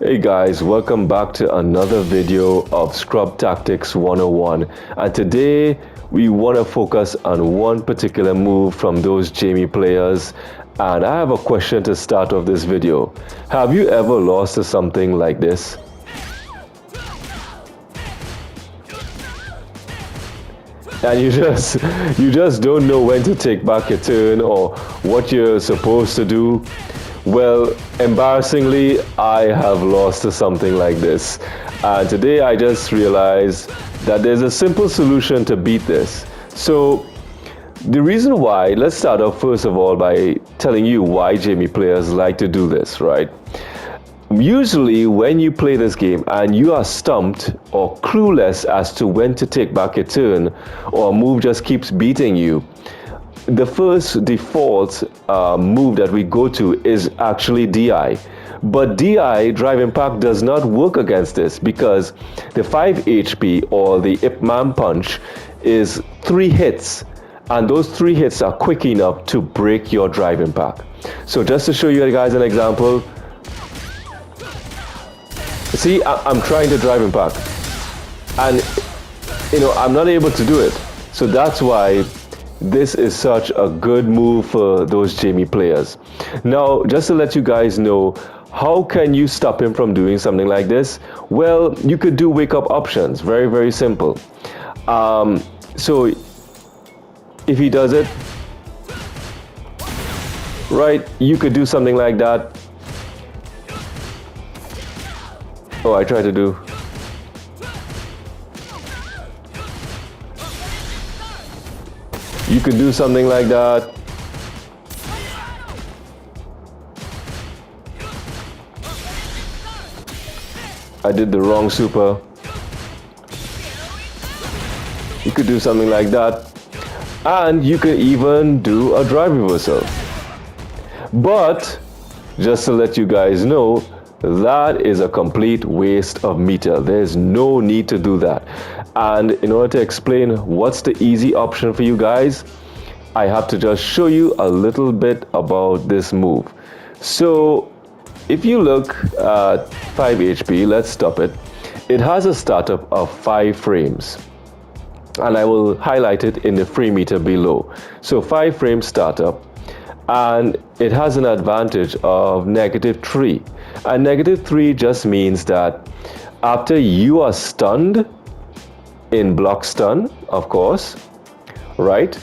Hey guys, welcome back to another video of Scrub Tactics 101, and today we want to focus on one particular move from those Jamie players, and I have a question to start off this video. Have you ever lost to something like this? And you just don't know when to take back your turn or what you're supposed to do. Well, embarrassingly, I have lost to something like this. And today I just realized that there's a simple solution to beat this. So the reason why, let's start off first of all by telling you why Jamie players like to do this, right? Usually, when you play this game and you are stumped or clueless as to when to take back your turn, or a move just keeps beating you, the first default move that we go to is actually DI. But DI, Drive Impact, does not work against this because the 5 HP or the ipman punch is 3 hits. And those 3 hits are quick enough to break your Drive Impact. So just to show you guys an example, see, I'm trying to Drive Impact, and I'm not able to do it. So that's why this is such a good move for those Jamie players. Now, just to let you guys know, how can you stop him from doing something like this? Well, you could do wake up options. Very, very simple. So if he does it, right, you could do something like that. Oh, I tried to do. You could do something like that. I did the wrong super. You could do something like that. And you could even do a drive reversal. But just to let you guys know, that is a complete waste of meter. There's no need to do that. And in order to explain what's the easy option for you guys, I have to just show you a little bit about this move. So if you look at 5 HP, let's stop it. It has a startup of 5 frames. And I will highlight it in the frame meter below. So 5 frames startup. And it has an advantage of -3. And -3 just means that after you are stunned, in block stun, of course, right?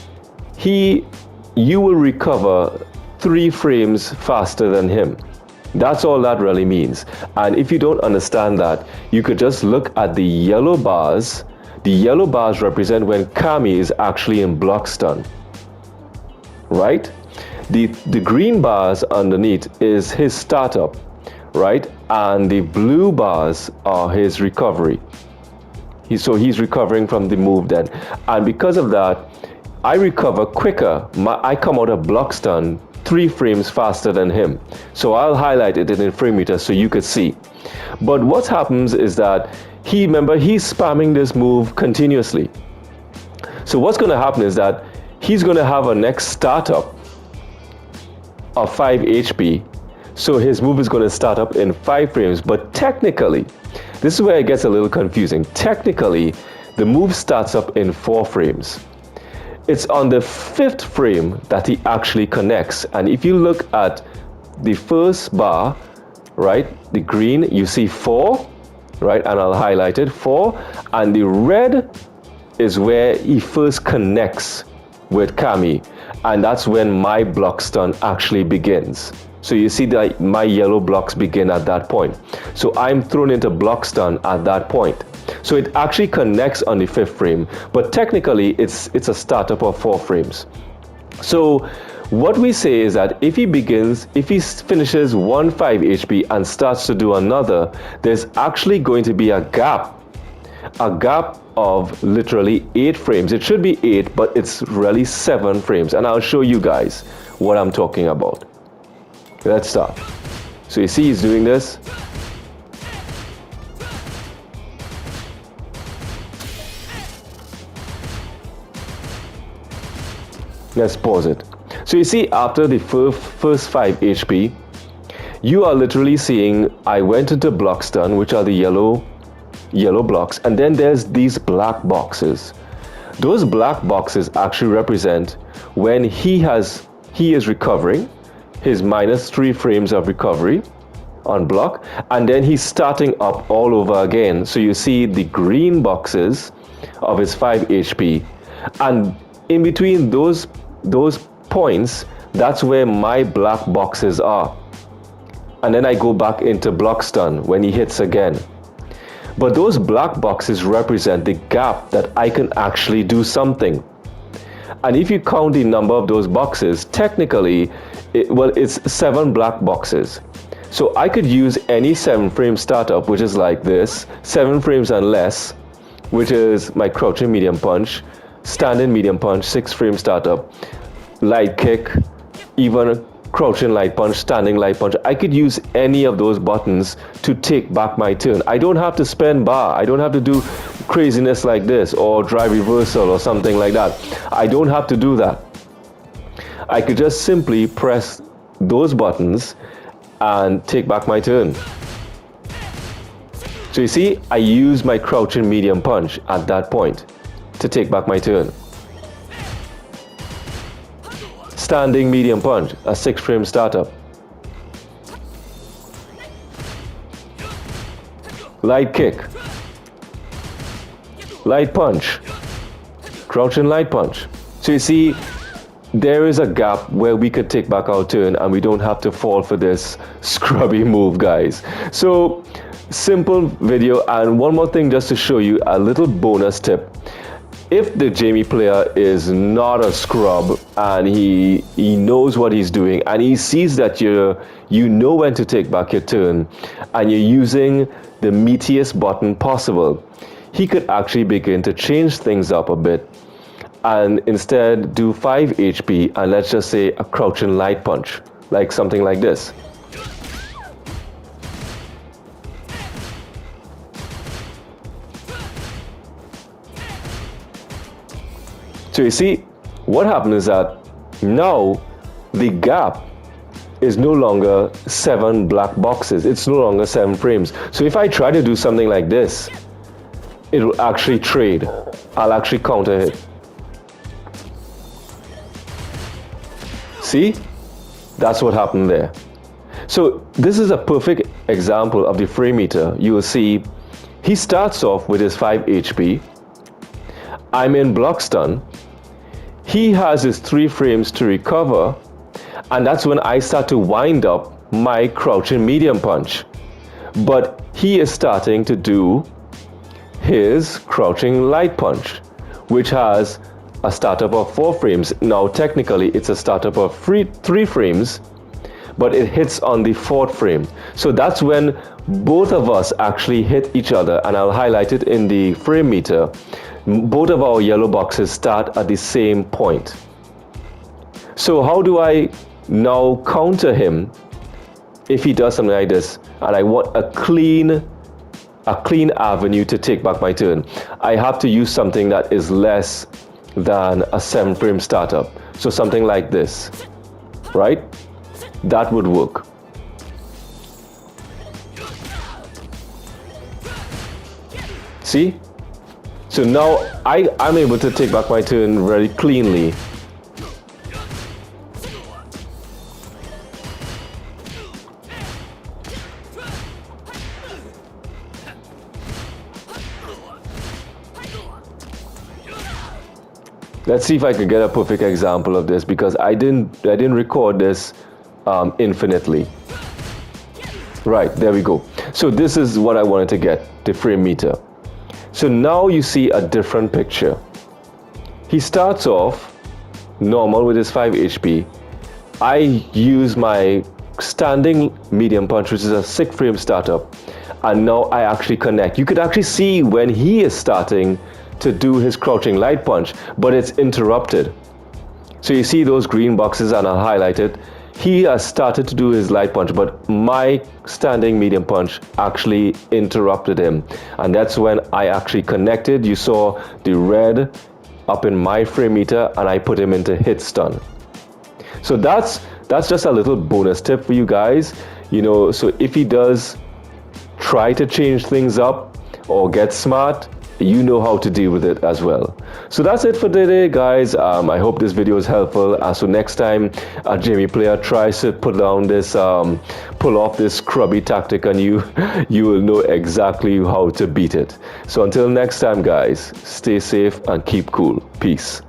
You will recover 3 frames faster than him. That's all that really means. And if you don't understand that, you could just look at the yellow bars. The yellow bars represent when Kami is actually in block stun, right? The green bars underneath is his startup, right? And the blue bars are his recovery. So he's recovering from the move then. And because of that, I recover quicker. I come out of block stun 3 frames faster than him. So I'll highlight it in the frame meter so you could see. But what happens is that remember, he's spamming this move continuously. So what's going to happen is that he's going to have a next startup of 5 HP. So his move is going to start up in 5 frames. But technically, this is where it gets a little confusing. Technically, the move starts up in 4 frames. It's on the 5th frame that he actually connects. And if you look at the first bar, right, the green, you see 4, right? And I'll highlight it, 4. And the red is where he first connects with Kami. And that's when my block stun actually begins. So you see that my yellow blocks begin at that point. So I'm thrown into block stun at that point. So it actually connects on the 5th frame, but technically it's a startup of 4 frames. So what we say is that if he finishes one 5 HP and starts to do another, there's actually going to be a gap of literally 8 frames. It should be 8, but it's really 7 frames. And I'll show you guys what I'm talking about. Let's start. So you see he's doing this. Let's pause it. So you see after the first 5 HP, you are literally seeing I went into block stun, which are the yellow blocks, and then there's these black boxes. Those black boxes actually represent when he is recovering, his -3 frames of recovery on block, and then he's starting up all over again. So you see the green boxes of his 5 HP, and in between those points, that's where my black boxes are. And then I go back into block stun when he hits again. But those black boxes represent the gap that I can actually do something. And if you count the number of those boxes, technically, it's 7 black boxes. So I could use any 7-frame startup, which is like this, 7 frames and less, which is my crouching medium punch, standing medium punch, 6-frame startup, light kick, even crouching light punch, standing light punch. I could use any of those buttons to take back my turn. I don't have to spend bar. I don't have to do craziness like this or drive reversal or something like that. I don't have to do that. I could just simply press those buttons and take back my turn. So you see, I use my crouching medium punch at that point to take back my turn. Standing medium punch, a 6-frame startup. Light kick. Light punch. Crouching light punch. So you see, there is a gap where we could take back our turn and we don't have to fall for this scrubby move, guys. So simple video, and one more thing just to show you a little bonus tip. If the Jamie player is not a scrub and he knows what he's doing and he sees that you know when to take back your turn and you're using the meatiest button possible, he could actually begin to change things up a bit and instead do 5 HP and let's just say a crouching light punch, like something like this. So you see, what happened is that now the gap is no longer 7 black boxes. It's no longer 7 frames. So if I try to do something like this, it will actually trade. I'll actually counter hit. See? That's what happened there. So this is a perfect example of the frame meter. You will see he starts off with his 5 HP. I'm in block stun. He has his 3 frames to recover, and that's when I start to wind up my crouching medium punch. But he is starting to do his crouching light punch, which has a startup of 4 frames. Now technically it's a startup of 3 frames, but it hits on the 4th frame. So that's when both of us actually hit each other, and I'll highlight it in the frame meter. Both of our yellow boxes start at the same point. So how do I now counter him if he does something like this and I want a clean avenue to take back my turn? I have to use something that is less than a 7-frame startup. So something like this, right? That would work. See? So now I'm able to take back my turn very cleanly. Let's see if I could get a perfect example of this, because I didn't record this infinitely. Right, there we go. So this is what I wanted to get, the frame meter. So now you see a different picture. He starts off normal with his 5 HP. I use my standing medium punch, which is a 6-frame startup, and now I actually connect. You could actually see when he is starting to do his crouching light punch, but it's interrupted. So you see those green boxes, and I'll highlight it. He has started to do his light punch, but my standing medium punch actually interrupted him. And that's when I actually connected. You saw the red up in my frame meter, and I put him into hit stun. So that's just a little bonus tip for you guys. So if he does try to change things up or get smart, you know how to deal with it as well. So that's it for today, guys. I hope this video is helpful. So next time a Jamie player tries to pull off this scrubby tactic on you, you will know exactly how to beat it. So until next time, guys, stay safe and keep cool. Peace.